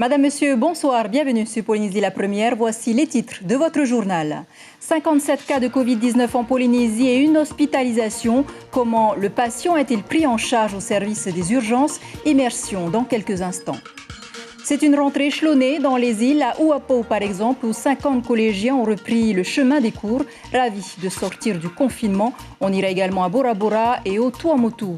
Madame, Monsieur, bonsoir, bienvenue sur Polynésie la première. Voici les titres de votre journal. 57 cas de Covid-19 en Polynésie et une hospitalisation. Comment le patient est-il pris en charge au service des urgences? Immersion dans quelques instants. C'est une rentrée échelonnée dans les îles, à Ouapo par exemple, où 50 collégiens ont repris le chemin des cours. Ravis de sortir du confinement. On ira également à Bora Bora et au Tuamotu.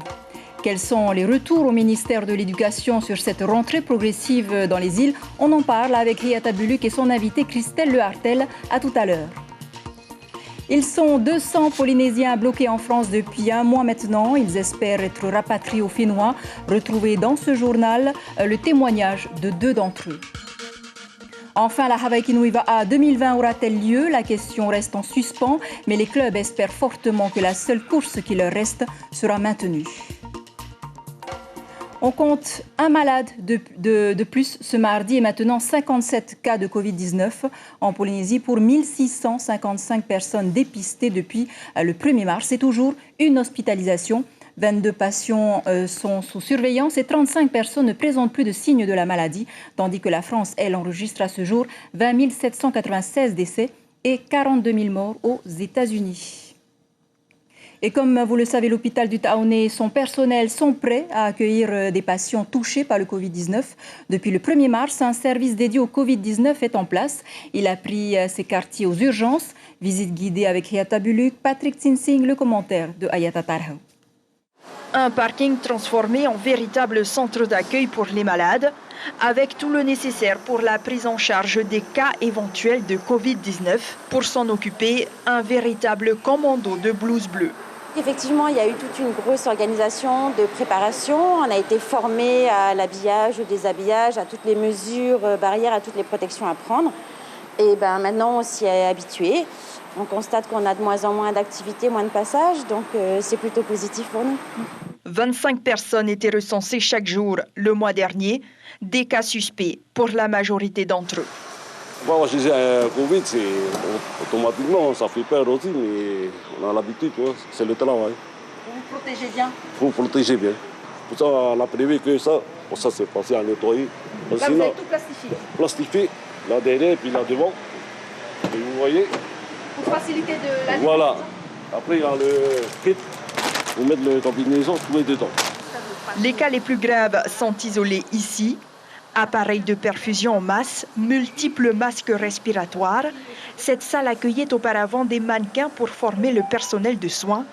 Quels sont les retours au ministère de l'Éducation sur cette rentrée progressive dans les îles? On en parle avec Riata Buluk et son invité Christelle Lehartel. À tout à l'heure. Ils sont 200 Polynésiens bloqués en France depuis un mois maintenant. Ils espèrent être rapatriés au Fénois. Retrouvez dans ce journal le témoignage de 2 d'entre eux. Enfin, la Hawaii Kinuiva A 2020 aura-t-elle lieu? La question reste en suspens, mais les clubs espèrent fortement que la seule course qui leur reste sera maintenue. On compte un malade de plus ce mardi et maintenant 57 cas de Covid-19 en Polynésie pour 1655 personnes dépistées depuis le 1er mars. C'est toujours une hospitalisation. 22 patients sont sous surveillance et 35 personnes ne présentent plus de signes de la maladie, tandis que la France, elle, enregistre à ce jour 20 796 décès et 42 000 morts aux États-Unis. Et comme vous le savez, l'hôpital du Taoune et son personnel sont prêts à accueillir des patients touchés par le Covid-19. Depuis le 1er mars, un service dédié au Covid-19 est en place. Il a pris ses quartiers aux urgences. Visite guidée avec Riata Buluk, Patrick Tsinsing, le commentaire de Ayata Tarhou. Un parking transformé en véritable centre d'accueil pour les malades, avec tout le nécessaire pour la prise en charge des cas éventuels de Covid-19. Pour s'en occuper, un véritable commando de blouse bleue. Effectivement, il y a eu toute une grosse organisation de préparation. On a été formé à l'habillage, au déshabillage, à toutes les mesures barrières, à toutes les protections à prendre. Et maintenant, on s'y est habitué. On constate qu'on a de moins en moins d'activités, moins de passages, donc c'est plutôt positif pour nous. 25 personnes étaient recensées chaque jour le mois dernier, des cas suspects pour la majorité d'entre eux. Moi, je disais, Covid, c'est automatiquement, ça fait peur aussi, mais on a l'habitude, c'est le travail. Vous vous protégez bien? Il faut protéger bien. Pour ça, on a prévu que ça, pour ça, c'est passé à nettoyer. Là, sinon, vous avez tout plastifié? Plastifié, là derrière et puis là devant. Et vous voyez. Pour faciliter de la Voilà. Après, il y a le kit. Vous mettez le combinaison, tout est dedans. Les cas les plus graves sont isolés ici. Appareils de perfusion en masse, multiples masques respiratoires. Cette salle accueillait auparavant des mannequins pour former le personnel de soins.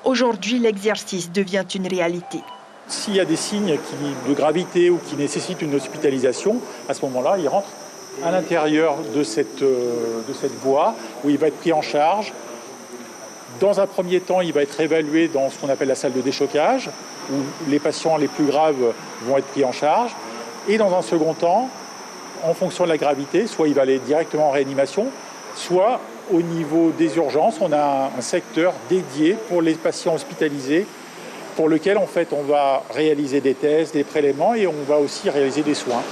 Aujourd'hui, l'exercice devient une réalité. S'il y a des signes de gravité ou qui nécessitent une hospitalisation, à ce moment-là, il rentre à l'intérieur de cette voie où il va être pris en charge. Dans un premier temps, il va être évalué dans ce qu'on appelle la salle de déchocage, où les patients les plus graves vont être pris en charge. Et dans un second temps, en fonction de la gravité, soit il va aller directement en réanimation, soit au niveau des urgences, on a un secteur dédié pour les patients hospitalisés, pour lequel en fait on va réaliser des tests, des prélèvements et on va aussi réaliser des soins.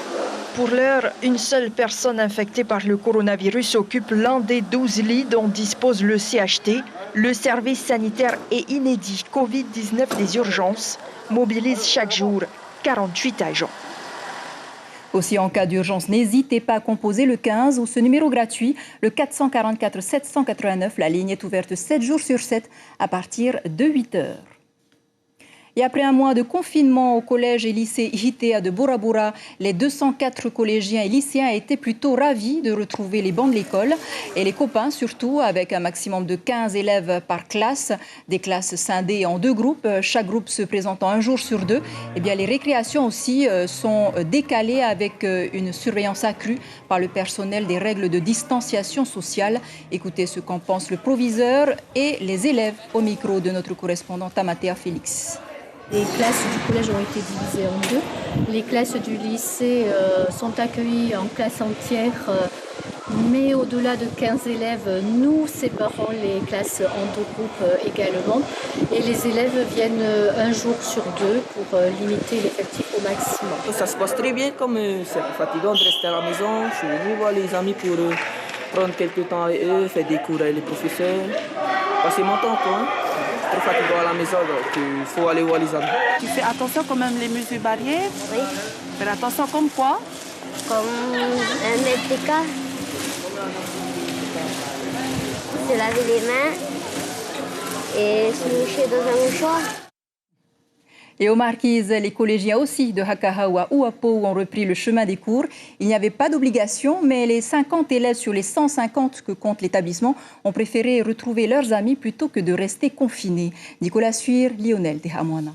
Pour l'heure, une seule personne infectée par le coronavirus occupe l'un des 12 lits dont dispose le CHT. Le service sanitaire et inédit Covid-19 des urgences mobilise chaque jour 48 agents. Aussi, en cas d'urgence, n'hésitez pas à composer le 15 ou ce numéro gratuit, le 444 789. La ligne est ouverte 7 jours sur 7 à partir de 8 heures. Et après un mois de confinement au collège et lycée Hitea de Bora Bora, les 204 collégiens et lycéens étaient plutôt ravis de retrouver les bancs de l'école. Et les copains surtout, avec un maximum de 15 élèves par classe, des classes scindées en 2 groupes, chaque groupe se présentant un jour sur 2. Eh bien, les récréations aussi sont décalées avec une surveillance accrue par le personnel des règles de distanciation sociale. Écoutez ce qu'en pense le proviseur et les élèves au micro de notre correspondant Tamatea Félix. Les classes du collège ont été divisées en 2. Les classes du lycée sont accueillies en classe entière, mais au-delà de 15 élèves, nous séparons les classes en 2 groupes également. Et les élèves viennent un jour sur 2 pour limiter l'effectif au maximum. Ça se passe très bien, comme c'est fatigant de rester à la maison. Je suis venu voir les amis pour prendre quelques temps avec eux, faire des cours avec les professeurs, passer mon temps quoi. Trop fatigant à la maison, donc il faut aller voir les amis. Tu fais attention quand même les mesures barrières? Oui. Faire attention comme quoi? Comme 1 mètre d'écart. Se laver les mains et se moucher dans un mouchoir. Et aux Marquises, les collégiens aussi de Hakahau à Uapo ont repris le chemin des cours. Il n'y avait pas d'obligation, mais les 50 élèves sur les 150 que compte l'établissement ont préféré retrouver leurs amis plutôt que de rester confinés. Nicolas Suir, Lionel Tehamouana.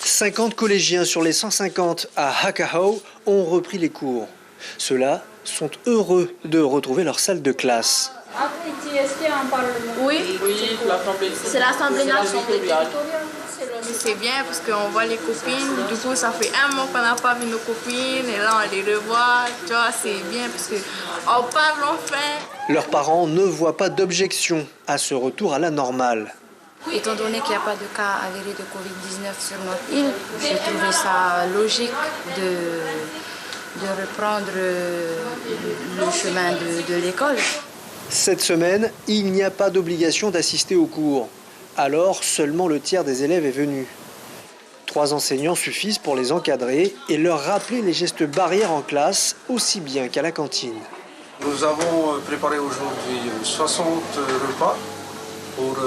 50 collégiens sur les 150 à Hakahau ont repris les cours. Ceux-là sont heureux de retrouver leur salle de classe. Oui, c'est l'Assemblée nationale. C'est bien parce qu'on voit les copines. Du coup, ça fait un mois qu'on n'a pas vu nos copines et là, on les revoit. Tu vois, c'est bien parce qu'on parle enfin. Leurs parents ne voient pas d'objection à ce retour à la normale. Étant donné qu'il n'y a pas de cas avérés de Covid-19 sur notre île, j'ai trouvé ça logique de reprendre le chemin de l'école. Cette semaine, il n'y a pas d'obligation d'assister aux cours. Alors, seulement le tiers des élèves est venu. 3 enseignants suffisent pour les encadrer et leur rappeler les gestes barrières en classe, aussi bien qu'à la cantine. Nous avons préparé aujourd'hui 60 repas pour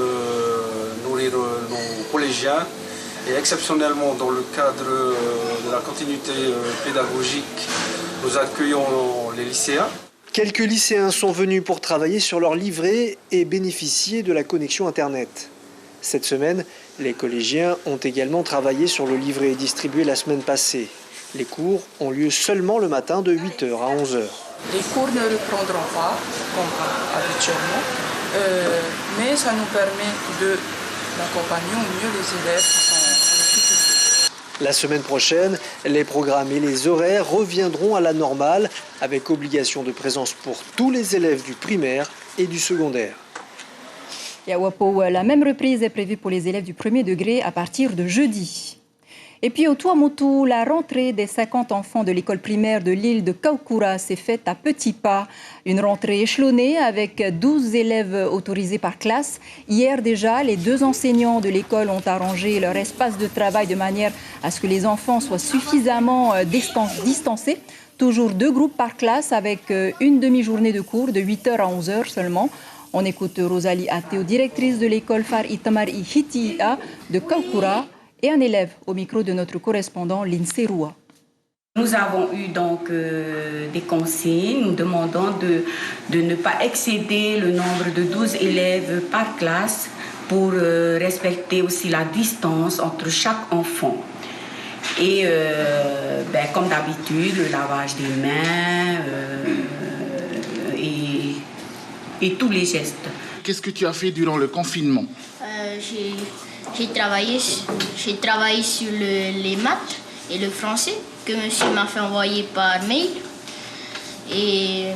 nourrir nos collégiens. Et exceptionnellement, dans le cadre de la continuité pédagogique, nous accueillons les lycéens. Quelques lycéens sont venus pour travailler sur leur livret et bénéficier de la connexion Internet. Cette semaine, les collégiens ont également travaillé sur le livret distribué la semaine passée. Les cours ont lieu seulement le matin de 8h à 11h. Les cours ne reprendront pas comme habituellement, mais ça nous permet d'accompagner au mieux les élèves qui sont en difficulté. La semaine prochaine, les programmes et les horaires reviendront à la normale avec obligation de présence pour tous les élèves du primaire et du secondaire. Et à Uapo, la même reprise est prévue pour les élèves du premier degré à partir de jeudi. Et puis au Tuamotu, la rentrée des 50 enfants de l'école primaire de l'île de Kaukura s'est faite à petits pas. Une rentrée échelonnée avec 12 élèves autorisés par classe. Hier déjà, les 2 enseignants de l'école ont arrangé leur espace de travail de manière à ce que les enfants soient suffisamment distancés. Toujours 2 groupes par classe avec une demi-journée de cours de 8h à 11h seulement. On écoute Rosalie Ateo, directrice de l'école Far Itamari Hitia de Kaukura, et un élève au micro de notre correspondant Lindsay Roua. Nous avons eu donc des consignes nous demandant de ne pas excéder le nombre de 12 élèves par classe pour respecter aussi la distance entre chaque enfant. Et comme d'habitude, le lavage des mains et tous les gestes. Qu'est-ce que tu as fait durant le confinement? J'ai travaillé sur les maths et le français que monsieur m'a fait envoyer par mail. Et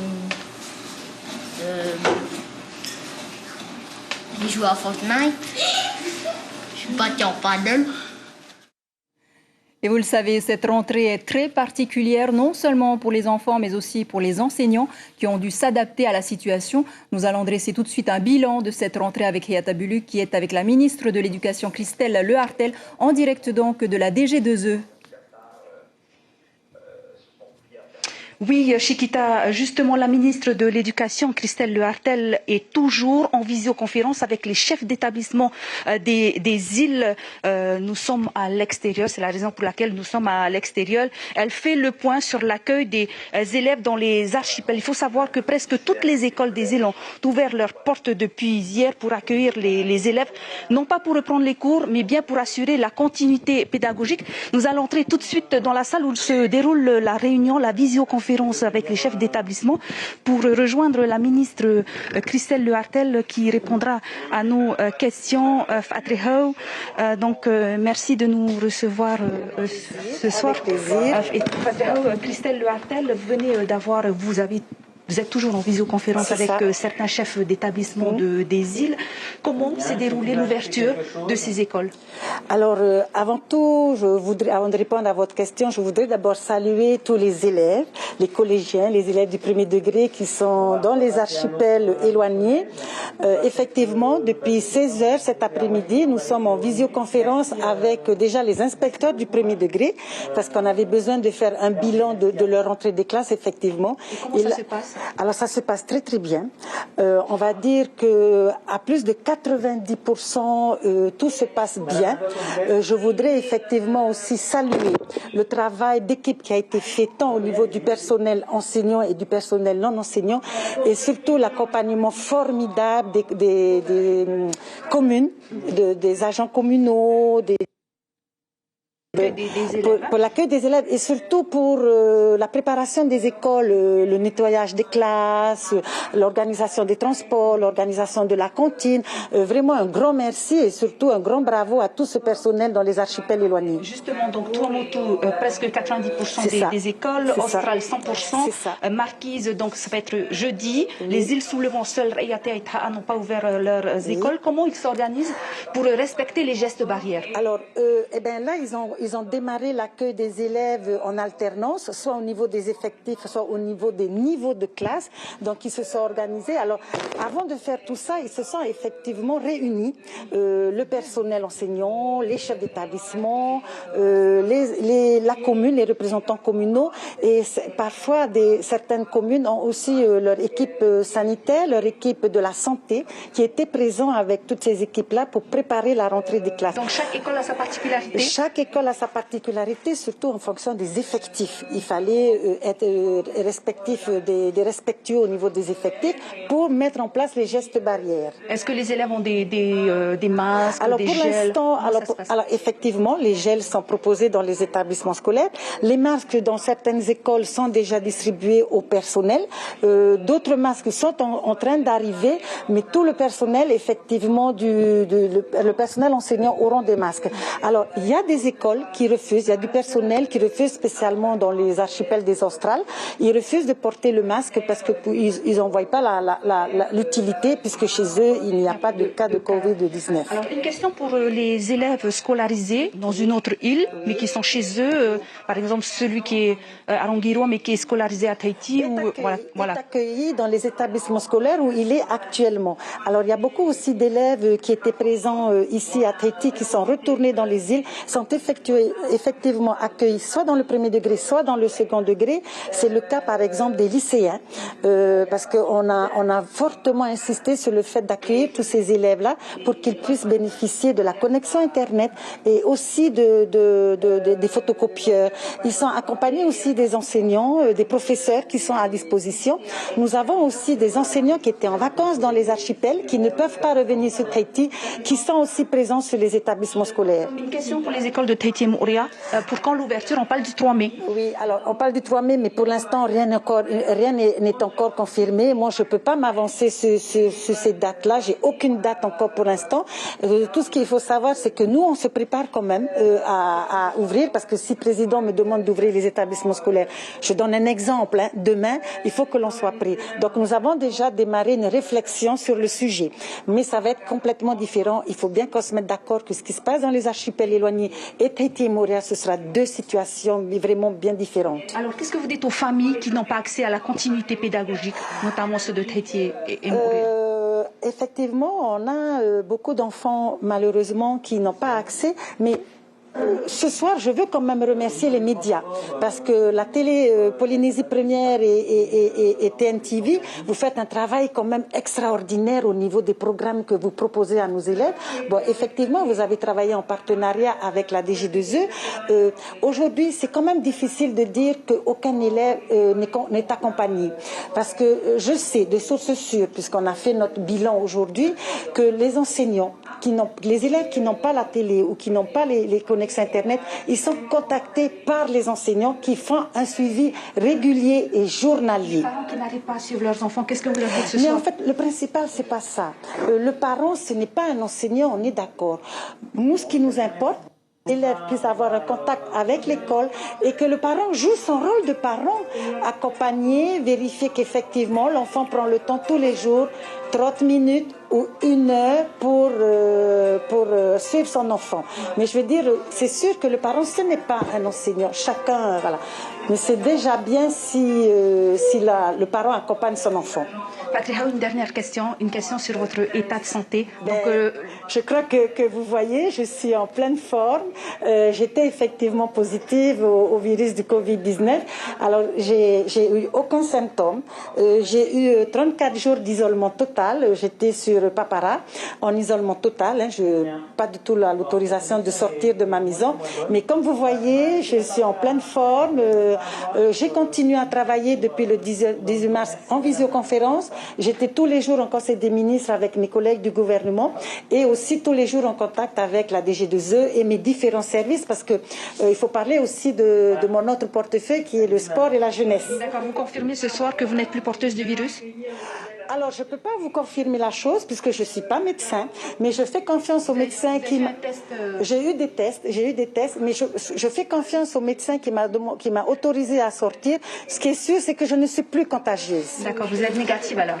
j'ai joué à Fortnite. Je suis parti en paddle. Et vous le savez, cette rentrée est très particulière, non seulement pour les enfants, mais aussi pour les enseignants qui ont dû s'adapter à la situation. Nous allons dresser tout de suite un bilan de cette rentrée avec Heata Bulu, qui est avec la ministre de l'Éducation, Christelle Lehartel, en direct donc de la DG2E. Oui, Chiquita, justement, la ministre de l'Éducation, Christelle Lehartel, est toujours en visioconférence avec les chefs d'établissement des îles. Nous sommes à l'extérieur, c'est la raison pour laquelle nous sommes à l'extérieur. Elle fait le point sur l'accueil des élèves dans les archipels. Il faut savoir que presque toutes les écoles des îles ont ouvert leurs portes depuis hier pour accueillir les élèves, non pas pour reprendre les cours, mais bien pour assurer la continuité pédagogique. Nous allons entrer tout de suite dans la salle où se déroule la réunion, la visioconférence avec les chefs d'établissement pour rejoindre la ministre Christelle Lehartel qui répondra à nos questions. Donc merci de nous recevoir ce soir. Christelle Lehartel, vous avez Vous êtes toujours en visioconférence avec certains chefs d'établissement des îles. Comment s'est déroulée l'ouverture de ces écoles? Alors, avant tout, avant de répondre à votre question, je voudrais d'abord saluer tous les élèves, les collégiens, les élèves du premier degré qui sont dans les archipels éloignés. Effectivement, depuis 16 heures cet après-midi, nous sommes en visioconférence avec déjà les inspecteurs du premier degré, parce qu'on avait besoin de faire un bilan de leur entrée des classes, effectivement. Et comment ça se passe? Alors, ça se passe très très bien. On va dire que à plus de 90%, tout se passe bien. Je voudrais effectivement aussi saluer le travail d'équipe qui a été fait tant au niveau du personnel enseignant et du personnel non enseignant, et surtout l'accompagnement formidable des communes, des agents communaux, pour l'accueil des élèves et surtout pour la préparation des écoles, le nettoyage des classes, l'organisation des transports, l'organisation de la cantine. Vraiment un grand merci et surtout un grand bravo à tout ce personnel dans les archipels éloignés. Justement, donc Tuamotu, presque 90% des écoles, Austral 100%, Marquise, donc ça va être jeudi. Les îles sous le vent seules, Rayate et Taha n'ont pas ouvert leurs écoles. Comment ils s'organisent pour respecter les gestes barrières? Alors, là, ils ont démarré l'accueil des élèves en alternance, soit au niveau des effectifs, soit au niveau des niveaux de classe. Donc, ils se sont organisés. Alors, avant de faire tout ça, ils se sont effectivement réunis. Le personnel enseignant, les chefs d'établissement, la commune, les représentants communaux. Et parfois, certaines communes ont aussi leur équipe sanitaire, leur équipe de la santé, qui était présent avec toutes ces équipes-là pour préparer la rentrée des classes. Donc, chaque école a sa particularité? Chaque école a sa particularité, surtout en fonction des effectifs. Il fallait être respectueux au niveau des effectifs pour mettre en place les gestes barrières. Est-ce que les élèves ont des masques, alors, des pour gels? Alors, effectivement, les gels sont proposés dans les établissements scolaires. Les masques dans certaines écoles sont déjà distribués au personnel. D'autres masques sont en train d'arriver, mais tout le personnel, effectivement, le personnel enseignant auront des masques. Alors, il y a des écoles qui refusent, il y a du personnel qui refuse, spécialement dans les archipels des Australes. Ils refusent de porter le masque parce qu'ils n'en voient pas l'utilité, puisque chez eux, il n'y a pas de cas de Covid-19. Alors, une question pour les élèves scolarisés dans une autre île, mais qui sont chez eux, par exemple celui qui est à Ronguiroa, mais qui est scolarisé à Tahiti. Il est accueilli dans les établissements scolaires où il est actuellement. Alors, il y a beaucoup aussi d'élèves qui étaient présents ici à Tahiti, qui sont retournés dans les îles, sont effectivement accueillis soit dans le premier degré, soit dans le second degré. C'est le cas, par exemple, des lycéens, parce qu'on a fortement insisté sur le fait d'accueillir tous ces élèves-là pour qu'ils puissent bénéficier de la connexion Internet et aussi des photocopieurs. Ils sont accompagnés aussi des enseignants, des professeurs qui sont à disposition. Nous avons aussi des enseignants qui étaient en vacances dans les archipels, qui ne peuvent pas revenir sur Tahiti, qui sont aussi présents sur les établissements scolaires. Une question pour les écoles de Tahiti et Moorea. Pour quand l'ouverture? On parle du 3 mai. Oui, alors on parle du 3 mai, mais pour l'instant, rien n'est encore confirmé. Moi, je ne peux pas m'avancer sur ces dates-là. J'ai aucune date encore pour l'instant. Tout ce qu'il faut savoir, c'est que nous, on se prépare quand même à ouvrir, parce que si le président me demande d'ouvrir les établissements scolaires, je donne un exemple. Demain, il faut que l'on soit prêt. Donc, nous avons déjà démarré une réflexion sur le sujet. Mais ça va être complètement différent. Il faut bien qu'on se mette d'accord que ce qui se passe dans les archipels éloignés et Tahiti et Moorea, ce sera deux situations vraiment bien différentes. Alors, qu'est-ce que vous dites aux familles qui n'ont pas accès à la continuité pédagogique, notamment ceux de Tahiti et Moorea? Effectivement, on a beaucoup d'enfants, malheureusement, qui n'ont pas accès, mais ce soir, je veux quand même remercier les médias, parce que la télé Polynésie Première et TNTV, vous faites un travail quand même extraordinaire au niveau des programmes que vous proposez à nos élèves. Bon, effectivement, vous avez travaillé en partenariat avec la DG2E. Aujourd'hui, c'est quand même difficile de dire qu'aucun élève n'est accompagné, parce que je sais de sources sûres, puisqu'on a fait notre bilan aujourd'hui, que les enseignants, les élèves qui n'ont pas la télé ou qui n'ont pas les connexions Internet, ils sont contactés par les enseignants qui font un suivi régulier et journalier. Les parents qui n'arrivent pas à suivre leurs enfants, qu'est-ce que vous leur dites ce soir? Mais en fait, le principal, c'est pas ça. Le parent, ce n'est pas un enseignant, on est d'accord. Nous, ce qui nous importe, élèves puissent avoir un contact avec l'école et que le parent joue son rôle de parent, accompagner, vérifier qu'effectivement l'enfant prend le temps tous les jours, 30 minutes ou 1 heure pour suivre son enfant. Mais je veux dire, c'est sûr que le parent, ce n'est pas un enseignant, chacun, voilà. Mais c'est déjà bien si le parent accompagne son enfant. Patricia, une dernière question, une question sur votre état de santé. Je crois que vous voyez, je suis en pleine forme. J'étais effectivement positive au virus du Covid-19. Alors, j'ai eu aucun symptôme. J'ai eu 34 jours d'isolement total. J'étais sur Papara, en isolement total. Je n'ai pas du tout l'autorisation de sortir de ma maison. Mais comme vous voyez, je suis en pleine forme. J'ai continué à travailler depuis le 18 mars en visioconférence. J'étais tous les jours en Conseil des ministres avec mes collègues du gouvernement et aussi tous les jours en contact avec la DG2E et mes différents services parce que il faut parler aussi de mon autre portefeuille qui est le sport et la jeunesse. D'accord, vous confirmez ce soir que vous n'êtes plus porteuse du virus ? Alors, je ne peux pas vous confirmer la chose puisque je ne suis pas médecin, mais je fais confiance aux médecins qui... J'ai eu des tests, mais je fais confiance aux médecins qui m'a autorisé à sortir. Ce qui est sûr, c'est que je ne suis plus contagieuse. D'accord, vous êtes négative alors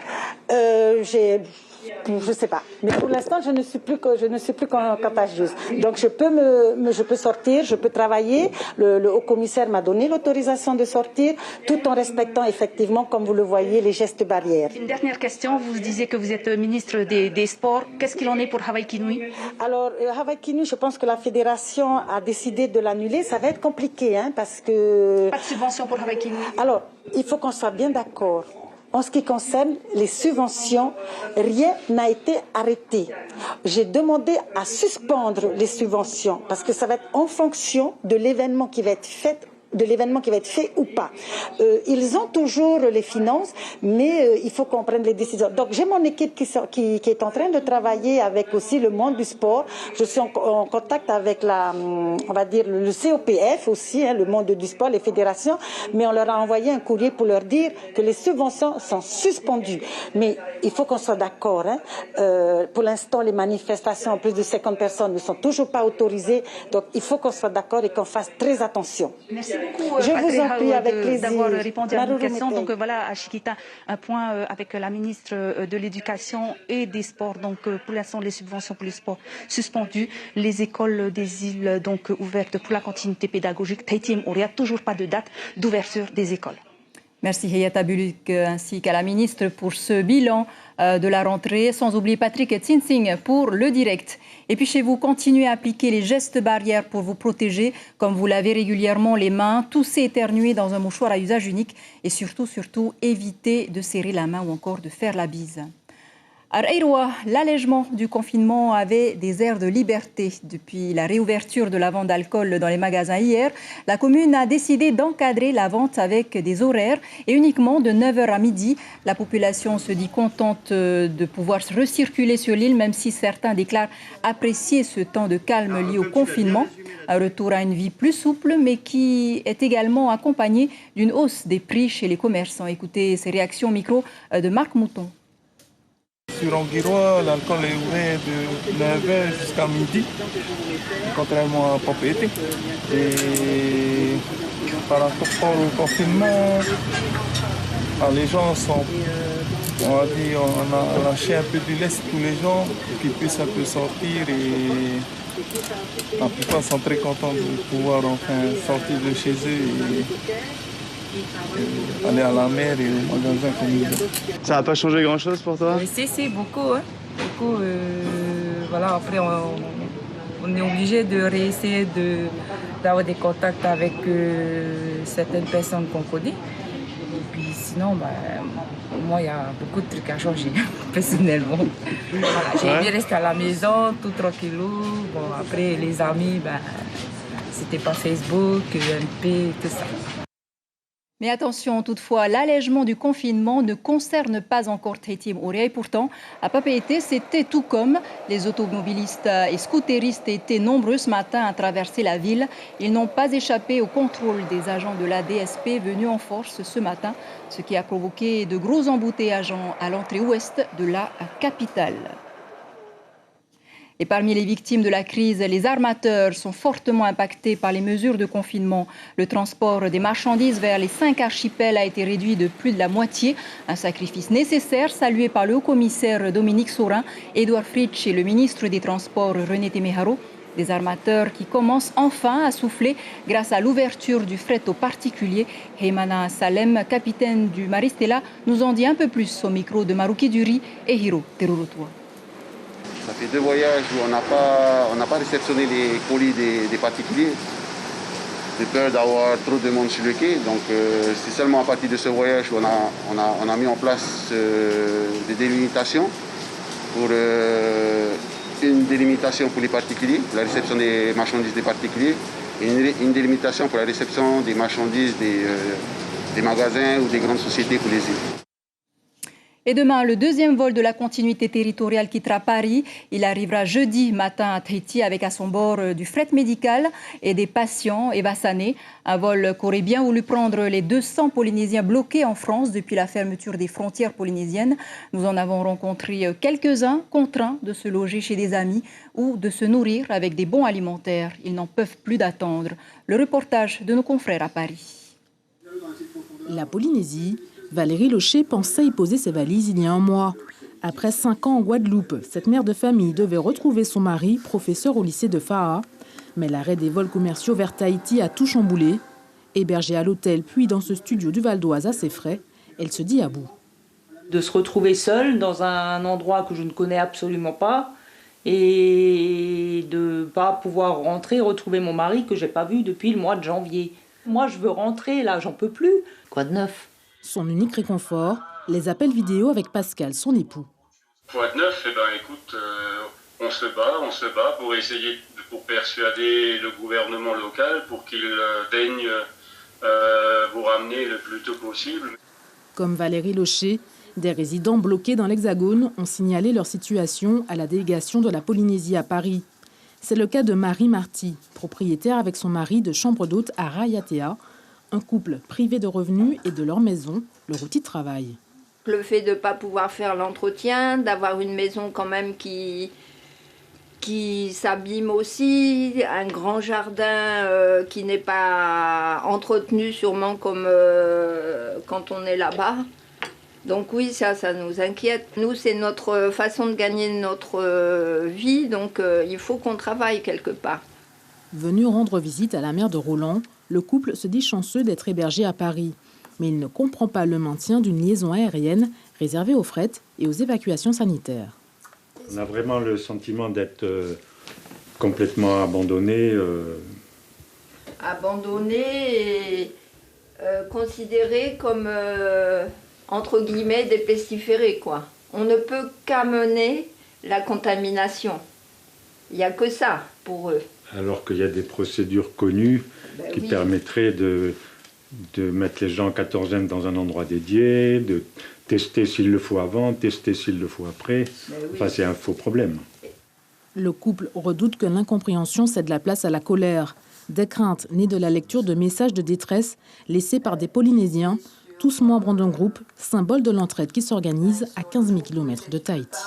je ne sais pas. Mais pour l'instant, je ne suis plus contagieuse. Donc, je peux sortir, je peux travailler. Le haut-commissaire m'a donné l'autorisation de sortir, tout en respectant effectivement, comme vous le voyez, les gestes barrières. Une dernière question. Vous disiez que vous êtes ministre des Sports. Qu'est-ce qu'il en est pour Hawaï Kinui ? Alors, Hawaï Kinui, je pense que la fédération a décidé de l'annuler. Ça va être compliqué, parce que... Pas de subvention pour Hawaï Kinui ? Alors, il faut qu'on soit bien d'accord. En ce qui concerne les subventions, rien n'a été arrêté. J'ai demandé à suspendre les subventions parce que ça va être en fonction de l'événement qui va être fait ou pas. Ils ont toujours les finances, mais il faut qu'on prenne les décisions. Donc j'ai mon équipe qui est en train de travailler avec aussi le monde du sport. Je suis en contact avec on va dire le COPF aussi, le monde du sport, les fédérations, mais on leur a envoyé un courrier pour leur dire que les subventions sont suspendues. Mais il faut qu'on soit d'accord. Pour l'instant, les manifestations, plus de 50 personnes ne sont toujours pas autorisées. Donc il faut qu'on soit d'accord et qu'on fasse très attention. Merci beaucoup, je vous en prie, avec plaisir d'avoir répondu à nos questions. Donc voilà, à Chiquita, un point avec la ministre de l'Éducation et des Sports. Donc pour l'instant, les subventions pour le sport suspendues, les écoles des îles donc ouvertes pour la continuité pédagogique. Tahiti Moria, toujours pas de date d'ouverture des écoles. Merci Hayata Buluk ainsi qu'à la ministre pour ce bilan de la rentrée, sans oublier Patrick Tsinsing pour le direct. Et puis chez vous, continuez à appliquer les gestes barrières pour vous protéger, comme vous lavez régulièrement les mains, tousser, éternuer dans un mouchoir à usage unique et surtout, éviter de serrer la main ou encore de faire la bise. À Aïroa, l'allègement du confinement avait des airs de liberté. Depuis la réouverture de la vente d'alcool dans les magasins hier, la commune a décidé d'encadrer la vente avec des horaires et uniquement de 9h à midi. La population se dit contente de pouvoir recirculer sur l'île, même si certains déclarent apprécier ce temps de calme lié au confinement. Un retour à une vie plus souple, mais qui est également accompagné d'une hausse des prix chez les commerçants. Écoutez ces réactions au micro de Marc Mouton. Sur Anguirua, l'alcool est ouvert de 9h jusqu'à midi, contrairement à Popété. Et par rapport au confinement, les gens sont, on a lâché un peu du lest tous les gens pour qu'ils puissent un peu sortir et la plupart sont très contents de pouvoir enfin sortir de chez eux et aller à la mer et au magasin comme ils veulent. Ça n'a pas changé grand-chose pour toi? Si, beaucoup. Voilà, après, on est obligé de réessayer d'avoir des contacts avec certaines personnes qu'on connaît. Et puis sinon, moi, il y a beaucoup de trucs à changer, personnellement. Voilà, j'ai envie de rester à la maison, tout tranquillou. Bon, après, les amis, c'était pas Facebook, MP, tout ça. Mais attention, toutefois, l'allègement du confinement ne concerne pas encore Tahiti Moria. Et pourtant, à Papeete, c'était tout comme les automobilistes et scooteristes étaient nombreux ce matin à traverser la ville. Ils n'ont pas échappé au contrôle des agents de la DSP venus en force ce matin, ce qui a provoqué de gros embouteillages à l'entrée ouest de la capitale. Et parmi les victimes de la crise, les armateurs sont fortement impactés par les mesures de confinement. Le transport des marchandises vers les 5 archipels a été réduit de plus de la moitié. Un sacrifice nécessaire salué par le haut-commissaire Dominique Saurin, Edouard Fritsch et le ministre des Transports René Temeharo. Des armateurs qui commencent enfin à souffler grâce à l'ouverture du fret aux particuliers. Heymana Salem, capitaine du Maristella, nous en dit un peu plus au micro de Marouki Duri et Hiro Terurotua. Ça fait 2 voyages où on n'a pas réceptionné les colis des particuliers. J'ai peur d'avoir trop de monde sur le quai. Donc c'est seulement à partir de ce voyage où on a mis en place des délimitations pour une délimitation pour les particuliers, pour la réception des marchandises des particuliers, et une délimitation pour la réception des marchandises des magasins ou des grandes sociétés pour les îles. Et demain, le deuxième vol de la continuité territoriale quittera Paris. Il arrivera jeudi matin à Tahiti avec à son bord du fret médical et des patients évassanés. Un vol qu'aurait bien voulu prendre les 200 Polynésiens bloqués en France depuis la fermeture des frontières polynésiennes. Nous en avons rencontré quelques-uns contraints de se loger chez des amis ou de se nourrir avec des bons alimentaires. Ils n'en peuvent plus d'attendre. Le reportage de nos confrères à Paris. La Polynésie. Valérie Locher pensait y poser ses valises il y a un mois. Après 5 ans en Guadeloupe, cette mère de famille devait retrouver son mari, professeur au lycée de Fa'a. Mais l'arrêt des vols commerciaux vers Tahiti a tout chamboulé. Hébergée à l'hôtel, puis dans ce studio du Val d'Oise à ses frais, elle se dit à bout. De se retrouver seule dans un endroit que je ne connais absolument pas et de ne pas pouvoir rentrer, retrouver mon mari que je n'ai pas vu depuis le mois de janvier. Moi, je veux rentrer, là, j'en peux plus. Quoi de neuf ? Son unique réconfort, les appels vidéo avec Pascal, son époux. Quoi de neuf ? Écoute, on se bat pour essayer, pour persuader le gouvernement local pour qu'il daigne vous ramener le plus tôt possible. Comme Valérie Locher, des résidents bloqués dans l'Hexagone ont signalé leur situation à la délégation de la Polynésie à Paris. C'est le cas de Marie Marty, propriétaire avec son mari de chambre d'hôte à Raiatea, un couple privé de revenus et de leur maison, leur outil de travail. Le fait de ne pas pouvoir faire l'entretien, d'avoir une maison quand même qui s'abîme aussi, un grand jardin qui n'est pas entretenu sûrement comme quand on est là-bas. Donc oui, ça nous inquiète. Nous, c'est notre façon de gagner notre vie, donc il faut qu'on travaille quelque part. Venu rendre visite à la mère de Roland, le couple se dit chanceux d'être hébergé à Paris. Mais il ne comprend pas le maintien d'une liaison aérienne réservée aux fret et aux évacuations sanitaires. On a vraiment le sentiment d'être complètement abandonné. Abandonné et considéré comme, entre guillemets, des pestiférés, quoi. On ne peut qu'amener la contamination. Il n'y a que ça pour eux. Alors qu'il y a des procédures connues qui permettraient de mettre les gens en 14e dans un endroit dédié, de tester s'il le faut avant, tester s'il le faut après. Enfin, c'est un faux problème. Le couple redoute que l'incompréhension cède la place à la colère. Des craintes nées de la lecture de messages de détresse laissés par des Polynésiens, tous membres d'un groupe, symbole de l'entraide qui s'organise à 15 000 km de Tahiti.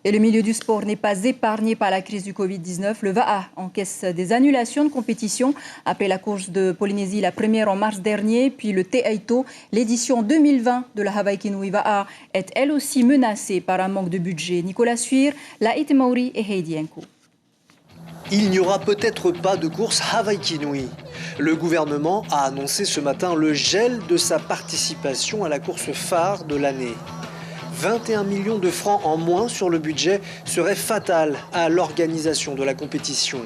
Et le milieu du sport n'est pas épargné par la crise du Covid-19. Le VAA encaisse des annulations de compétition après la course de Polynésie, la première en mars dernier, puis le Te Aito. L'édition 2020 de la Hawaii Kinui VAA est elle aussi menacée par un manque de budget. Nicolas Suir, Laït Mauri et Heidi Enko. Il n'y aura peut-être pas de course Hawaii Kinui. Le gouvernement a annoncé ce matin le gel de sa participation à la course phare de l'année. 21 millions de francs en moins sur le budget serait fatal à l'organisation de la compétition.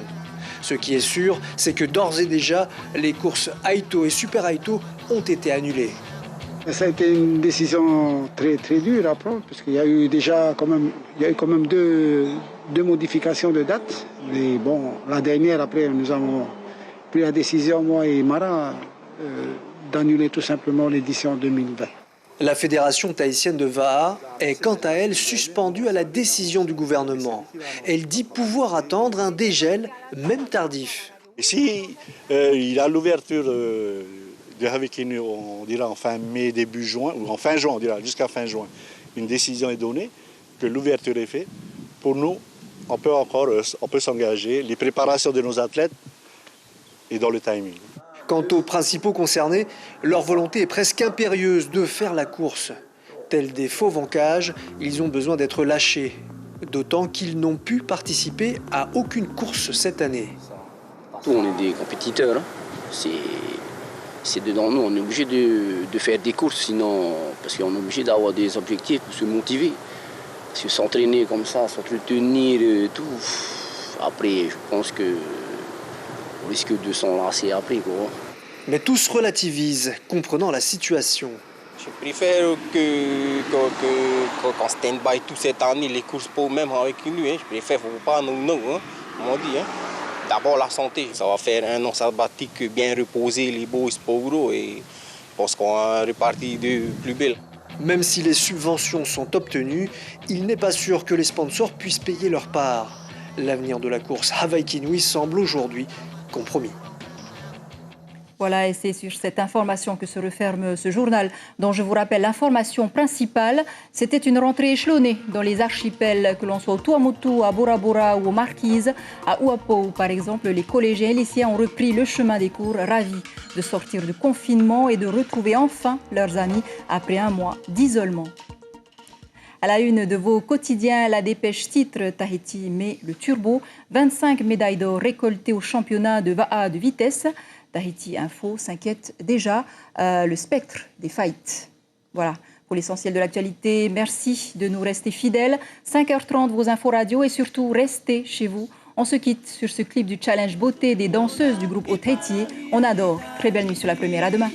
Ce qui est sûr, c'est que d'ores et déjà, les courses Aito et Super Aito ont été annulées. Ça a été une décision très dure à prendre, parce qu'il y a eu déjà quand même deux modifications de date. Mais bon, la dernière, après, nous avons pris la décision, moi et Mara, d'annuler tout simplement l'édition 2020. La fédération tahitienne de VAA est quant à elle suspendue à la décision du gouvernement. Elle dit pouvoir attendre un dégel, même tardif. Ici, il y a l'ouverture de Hawaii Kinui, on dira en fin mai, début juin, ou en fin juin, on dira jusqu'à fin juin. Une décision est donnée, que l'ouverture est faite. Pour nous, on peut s'engager. Les préparations de nos athlètes et dans le timing. Quant aux principaux concernés, leur volonté est presque impérieuse de faire la course. Tels des fauves en cage, ils ont besoin d'être lâchés. D'autant qu'ils n'ont pu participer à aucune course cette année. On est des compétiteurs. C'est dedans nous, on est obligé de faire des courses, sinon, parce qu'on est obligé d'avoir des objectifs pour se motiver. Parce que s'entraîner comme ça, s'entretenir et tout, après, je pense qu'on risque de s'enlacer après, quoi. Mais tous relativisent, comprenant la situation. Je préfère qu'on stand-by toute cette année, les courses pour même avec nous. Je préfère pas nous, on dit. D'abord la santé, ça va faire un an sabbatique bien reposé, les beaux sports, et je pense qu'on va repartir de plus belle. Même si les subventions sont obtenues, il n'est pas sûr que les sponsors puissent payer leur part. L'avenir de la course Hawaii Kinui semble aujourd'hui compromis. Voilà, et c'est sur cette information que se referme ce journal, dont je vous rappelle l'information principale. C'était une rentrée échelonnée dans les archipels, que l'on soit au Tuamotu, à Bora Bora ou aux Marquises. À Uapo, par exemple, les collégiens et lycéens ont repris le chemin des cours, ravis de sortir du confinement et de retrouver enfin leurs amis après un mois d'isolement. À la une de vos quotidiens, la dépêche titre Tahiti met le turbo. 25 médailles d'or récoltées au championnat de Va'a de vitesse. Tahiti Info s'inquiète déjà le spectre des faillites. Voilà pour l'essentiel de l'actualité. Merci de nous rester fidèles. 5h30, vos infos radio et surtout restez chez vous. On se quitte sur ce clip du challenge beauté des danseuses du groupe Otahiti. On adore. Très belle nuit sur la première. À demain.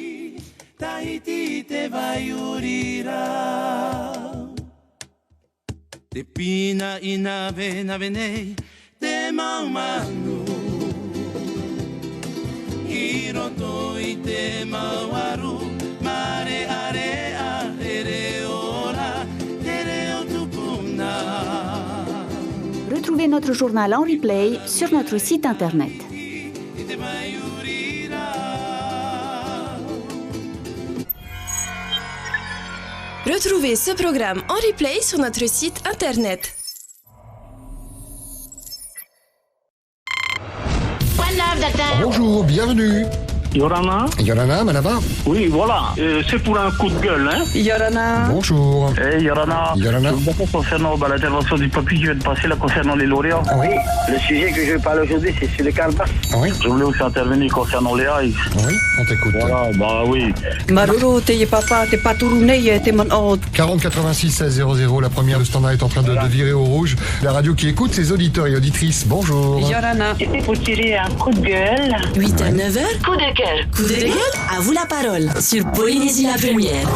Retrouvez notre journal en replay sur notre site internet. Retrouvez ce programme en replay sur notre site internet. Bonjour, bienvenue. Yorana. Yorana, Manaba. Oui, voilà. C'est pour un coup de gueule, hein. Yorana. Bonjour. Hey, Yorana. Yorana. Concernant l'intervention du papier qui vient de passer là concernant les lauréats. Oui. Le sujet que je vais parler aujourd'hui, c'est sur le Calbas. Oui. Je voulais aussi intervenir concernant les Haïs. Oui, on t'écoute. Voilà, bah oui. Maroro, t'es papa, t'es pas tourné, t'es mon hôte. 40 86 16 00, la première, le standard est en train de virer au rouge. La radio qui écoute ses auditeurs et auditrices. Bonjour. Yorana. C'était pour tirer un coup de gueule. 8 à 9h. Coup de gueule. Coup de gueule, à vous la parole. Sur Polynésie la première.